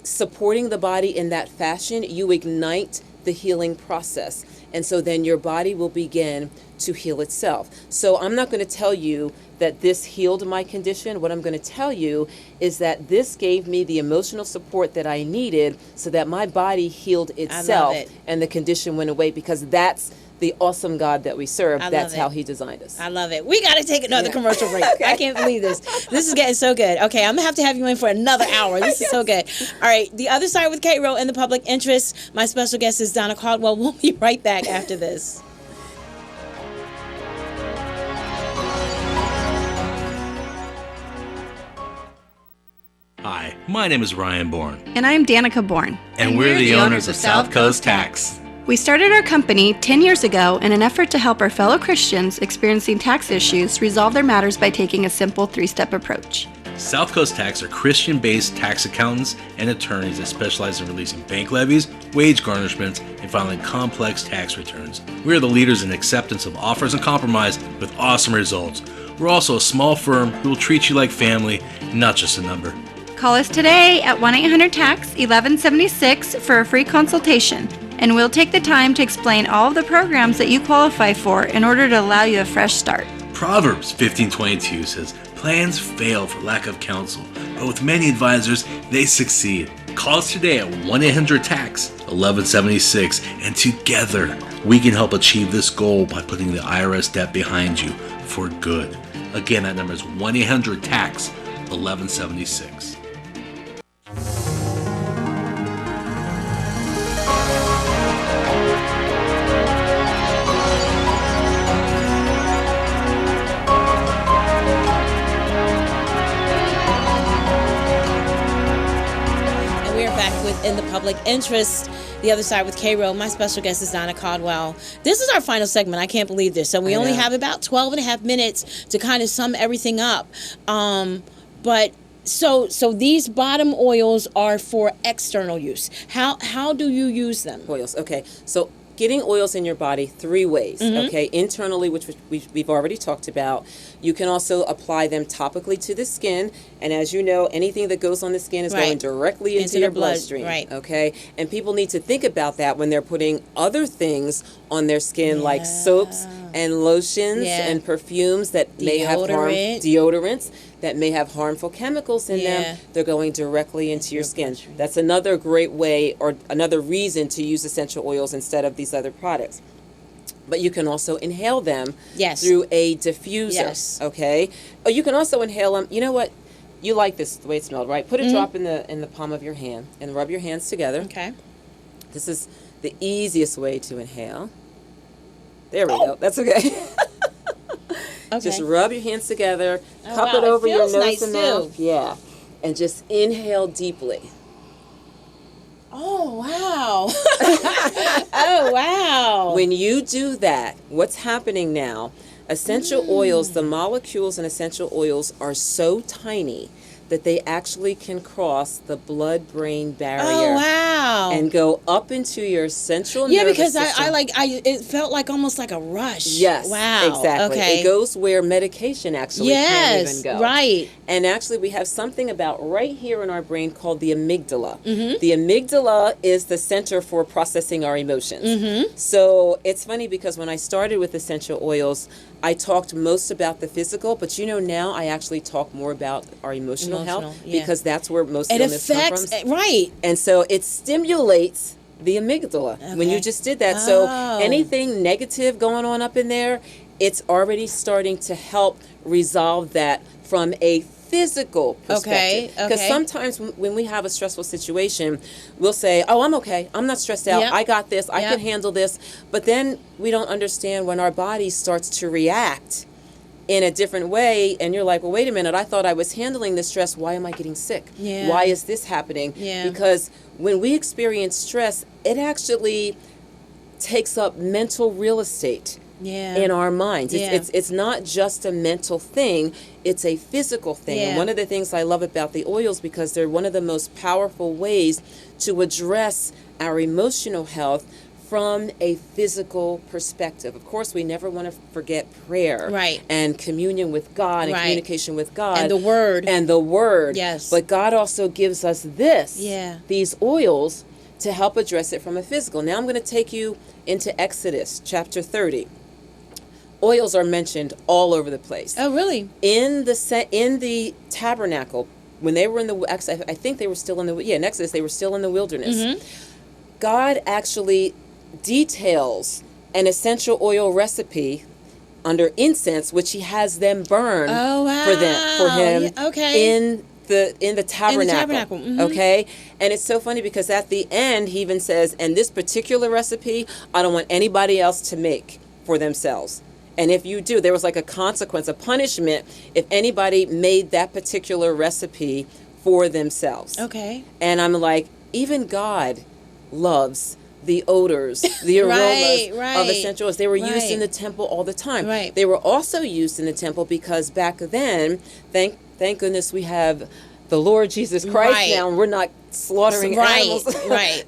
supporting the body in that fashion, you ignite the healing process. And so then your body will begin to heal itself. So I'm not going to tell you that this healed my condition. What I'm going to tell you is that this gave me the emotional support that I needed so that my body healed itself and the condition went away, because that's the awesome God that we serve. That's how he designed us. I love it. We got to take another commercial break. I can't believe this. This is getting so good. Okay, I'm going to have you in for another hour. This is so good. All right, The Other Side with K-Ro in the Public Interest. My special guest is Donna Caldwell. We'll be right back after this. Hi, my name is Ryan Bourne. And I'm Danica Bourne. And we're the owners of South Coast Tax. We started our company 10 years ago in an effort to help our fellow Christians experiencing tax issues resolve their matters by taking a simple 3-step approach. South Coast Tax are Christian-based tax accountants and attorneys that specialize in releasing bank levies, wage garnishments, and filing complex tax returns. We are the leaders in acceptance of offers and compromise with awesome results. We're also a small firm who will treat you like family, not just a number. Call us today at 1-800-TAX-1176 for a free consultation, and we'll take the time to explain all of the programs that you qualify for in order to allow you a fresh start. Proverbs 15:22 says, "Plans fail for lack of counsel, but with many advisors, they succeed." Call us today at 1-800-TAX-1176, and together we can help achieve this goal by putting the IRS debt behind you for good. Again, that number is 1-800-TAX-1176. In the Public Interest, The Other Side with K-Ro. My special guest is Donna Caldwell. This is our final segment. I can't believe this. So we only have about 12 and a half minutes to kind of sum everything up. But so these bottom oils are for external use. How do you use them? Oils. Okay. So getting oils in your body 3 ways. Okay. Internally, which we've already talked about. You can also apply them topically to the skin, and as you know, anything that goes on the skin is going directly into your bloodstream. Okay, and people need to think about that when they're putting other things on their skin, like soaps and lotions and perfumes that may have deodorants that may have harmful chemicals in them. They're going directly into your skin. That's another great way, or another reason, to use essential oils instead of these other products. But you can also inhale them through a diffuser, okay? Oh, you can also inhale them. You know what? You like this, the way it smelled, right? Put a drop in the palm of your hand and rub your hands together. Okay. This is the easiest way to inhale. There we go. That's okay. Just rub your hands together, cup it over your nose and mouth. Yeah. And just inhale deeply. Oh, wow. Oh, wow. When you do that, what's happening now, essential oils, the molecules in essential oils are so tiny that they actually can cross the blood-brain barrier and go up into your central nervous system. It felt like almost like a rush. Yes, wow. Exactly. Okay. It goes where medication actually can't even go. Right. And actually, we have something about right here in our brain called the amygdala. The amygdala is the center for processing our emotions. So it's funny because when I started with essential oils, I talked most about the physical, but now I actually talk more about our emotional health because that's where most illness comes from. Right. And so it stimulates the amygdala when you just did that. So anything negative going on up in there, it's already starting to help resolve that from a physical perspective. Because sometimes when we have a stressful situation, we'll say, oh, I'm okay. I'm not stressed out. I got this. I can handle this. But then we don't understand when our body starts to react in a different way, and you're like, well, wait a minute, I thought I was handling this stress. Why am I getting sick? Why is this happening? Because when we experience stress, it actually takes up mental real estate in our minds. It's not just a mental thing, it's a physical thing. And one of the things I love about the oils, because they're one of the most powerful ways to address our emotional health from a physical perspective. Of course, we never want to forget prayer and communion with God and communication with God. And the Word. And the Word. Yes. But God also gives us these oils to help address it from a physical. Now I'm going to take you into Exodus chapter 30. Oils are mentioned all over the place. Oh, really? In the tabernacle, when they were in the, actually, I think they were still in the, in Exodus, they were still in the wilderness. God actually details an essential oil recipe under incense, which he has them burn for him in the tabernacle. Okay, and it's so funny because at the end he even says, and this particular recipe I don't want anybody else to make for themselves. And if you do, there was like a consequence, a punishment, if anybody made that particular recipe for themselves. Okay. And I'm like, even God loves the odors, the aromas of essential oils. They were used in the temple all the time. They were also used in the temple because back then, thank goodness we have the Lord Jesus Christ now, and we're not slaughtering animals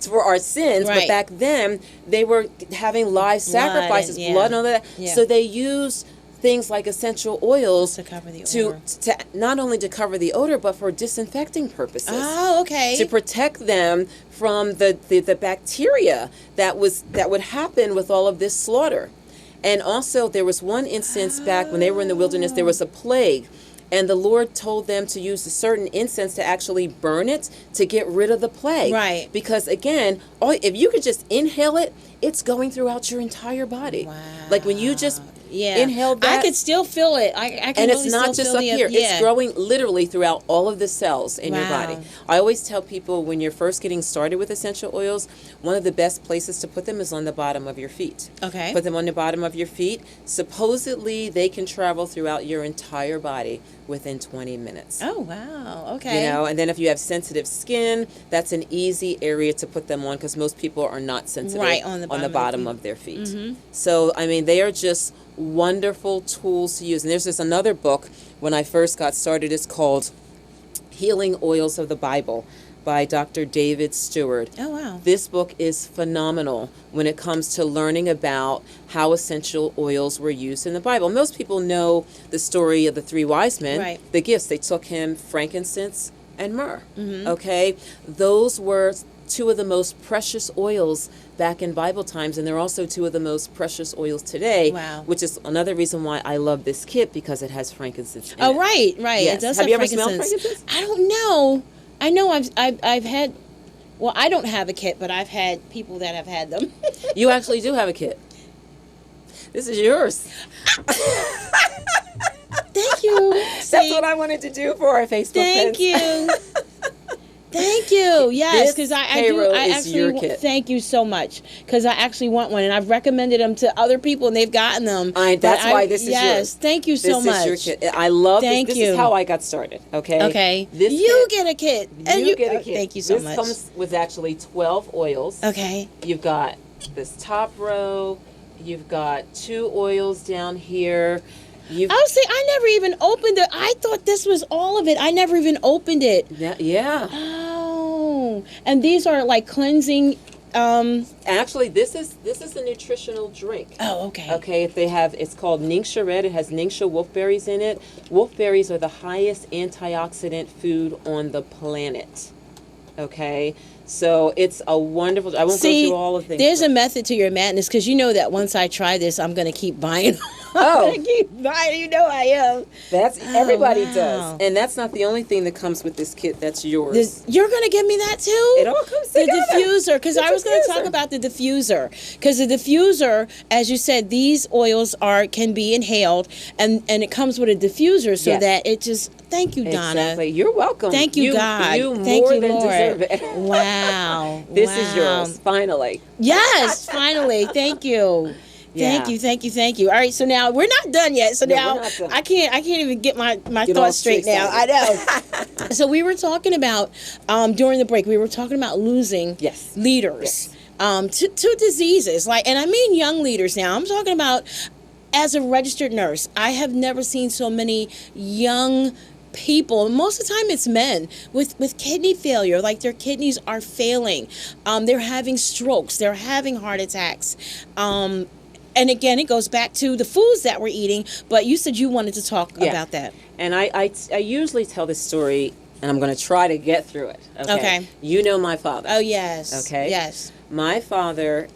for our sins. But back then, they were having live sacrifices, blood and all that. So they used things like essential oils to cover the odor. To not only to cover the odor, but for disinfecting purposes. Oh, okay. To protect them from the bacteria that would happen with all of this slaughter. And also, there was one instance back when they were in the wilderness, there was a plague. And the Lord told them to use a certain incense to actually burn it to get rid of the plague. Right. Because again, if you could just inhale it, it's going throughout your entire body. Wow. Like when you just inhale that. I could still feel it. I can and it's not just up here. It's growing literally throughout all of the cells in your body. I always tell people when you're first getting started with essential oils, one of the best places to put them is on the bottom of your feet. Okay. Put them on the bottom of your feet. Supposedly, they can travel throughout your entire body within 20 minutes. Oh, wow. Okay. You know, and then if you have sensitive skin, that's an easy area to put them on because most people are not sensitive on the bottom of their feet. So, I mean, they are just wonderful tools to use. And there's this another book when I first got started. It's called Healing Oils of the Bible by Dr. David Stewart. Oh, wow. This book is phenomenal when it comes to learning about how essential oils were used in the Bible. Most people know the story of the three wise men, the gifts. They took him frankincense and myrrh. Okay? Those were two of the most precious oils back in Bible times, and they're also two of the most precious oils today. Wow. Which is another reason why I love this kit, because it has frankincense in it. Right. Yes. It does have you frankincense. ever smelled frankincense? I don't know. I know I've had, well, I don't have a kit, but I've had people that have had them. You actually do have a kit. This is yours. Thank you. That's what I wanted to do for our Facebook Thank you. Thank you. Yes, because I actually thank you so much, because I actually want one, and I've recommended them to other people, and they've gotten them. That's why this is yours. Yes, thank you so much. This is your kit. I love this. This is how I got started. Okay. Okay. You get a kit, and you get a kit. Thank you so much. This comes with actually 12 oils. Okay. You've got this top row. You've got 2 oils down here. I'll say I never even opened it. I thought this was all of it. I never even opened it. Yeah. Oh, and these are like cleansing. Actually, this is a nutritional drink. Oh, okay. Okay, it's called Ningxia Red. It has Ningxia wolfberries in it. Wolfberries are the highest antioxidant food on the planet. Okay. So it's a wonderful. I won't go through all of things. There's a method to your madness, because you know that once I try this, I'm going to keep buying. Oh. I keep buying. You know I am. That's everybody wow. does, and that's not the only thing that comes with this kit. That's yours. You're gonna give me that too. It all comes together. The diffuser, because I was going to talk about the diffuser, because the diffuser, as you said, these oils can be inhaled, and it comes with a diffuser, so Yes. that it just. Thank you, Donna. Exactly. You're welcome. Thank you, God. You Thank more you, than Lord. deserve it. Wow. This wow. is yours. Finally. Yes, finally. Thank you. Thank you, thank you, thank you. All right, so now we're not done yet. So now I can't even get my thoughts straight now. I know. So we were talking about during the break. We were talking about losing leaders to diseases, and I mean young leaders. Now I'm talking about as a registered nurse. I have never seen so many young people, most of the time it's men with kidney failure, like their kidneys are failing, they're having strokes, they're having heart attacks, and again, it goes back to the foods that we're eating, but you said you wanted to talk about that. And I usually tell this story, and I'm going to try to get through it. Okay. You know my father. Oh, yes. Okay. Yes. My father,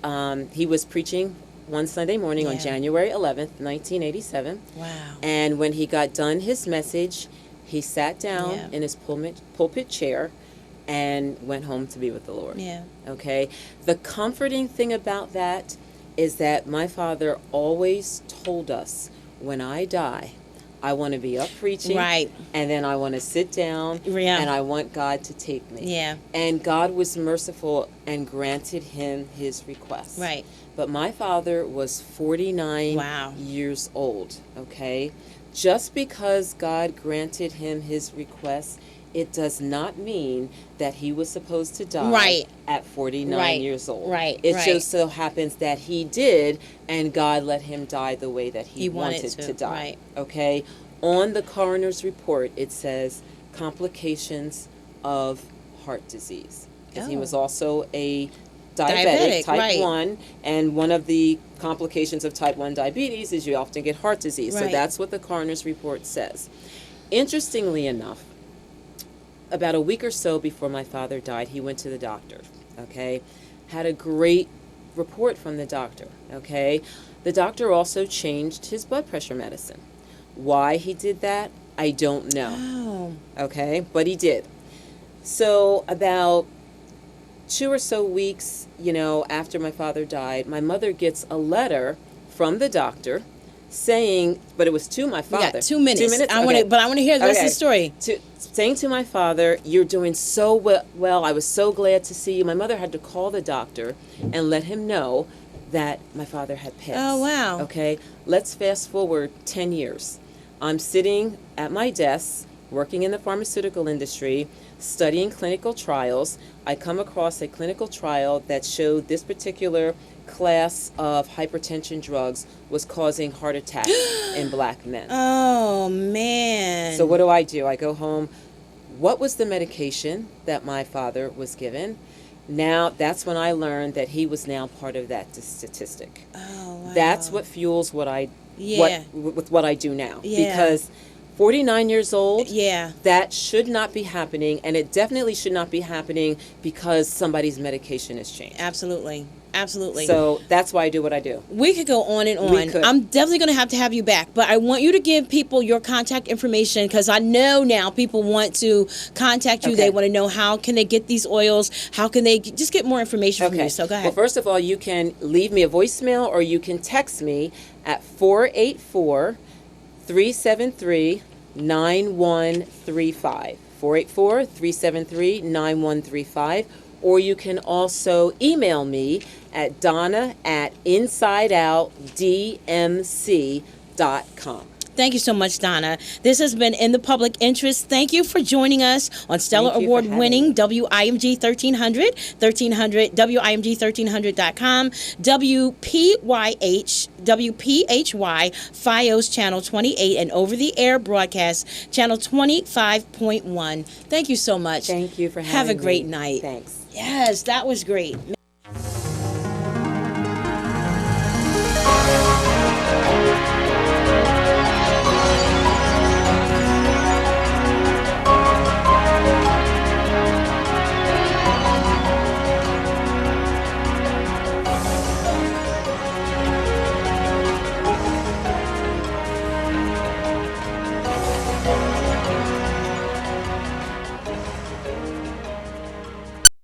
he was preaching one Sunday morning on January 11th, 1987. Wow. And when he got done his message, he sat down in his pulpit chair and went home to be with the Lord. Yeah. Okay. The comforting thing about that is that my father always told us, when I die, I want to be up preaching. Right. And then I want to sit down. Yeah. And I want God to take me. Yeah. And God was merciful and granted him his request. Right. But my father was 49 years old, okay? Just because God granted him his request, it does not mean that he was supposed to die at 49 years old. Right. It just so happens that he did, and God let him die the way that he wanted to die. Right. Okay? On the coroner's report, it says complications of heart disease. Because he was also a diabetic type 1, and one of the complications of type 1 diabetes is you often get heart disease. So that's what the coroner's report says. Interestingly enough, about a week or so before my father died, he went to the doctor, okay? Had a great report from the doctor, okay? The doctor also changed his blood pressure medicine. Why he did that, I don't know, okay? But he did. So about 2 or so weeks, after my father died, my mother gets a letter from the doctor saying, but it was to my father. We got 2 minutes. 2 minutes? I want to hear the rest of the story. Saying to my father, you're doing so well. I was so glad to see you. My mother had to call the doctor and let him know that my father had passed. Oh, wow. Okay, let's fast forward 10 years. I'm sitting at my desk, working in the pharmaceutical industry, studying clinical trials. I come across a clinical trial that showed this particular class of hypertension drugs was causing heart attacks in black men. Oh, man. So what do? I go home. What was the medication that my father was given? Now, that's when I learned that he was now part of that statistic. Oh, wow. That's what fuels what I do now. Yeah. Because 49 years old, yeah, that should not be happening, and it definitely should not be happening because somebody's medication has changed. Absolutely. Absolutely. So that's why I do what I do. We could go on and on. I'm definitely going to have you back, but I want you to give people your contact information because I know now people want to contact you. Okay. They want to know how can they get these oils, how can they just get more information from you. So go ahead. Well, first of all, you can leave me a voicemail or you can text me at 484-373-9135. 484-373-9135. Or you can also email me at donna@insideoutdmc.com. Thank you so much, Donna. This has been In the Public Interest. Thank you for joining us on Stellar Award-winning WIMG 1300, WIMG1300.com, WPHY, FIOS Channel 28, and over-the-air broadcast, Channel 25.1. Thank you so much. Thank you for having me. Have a great night. Thanks. Yes, that was great.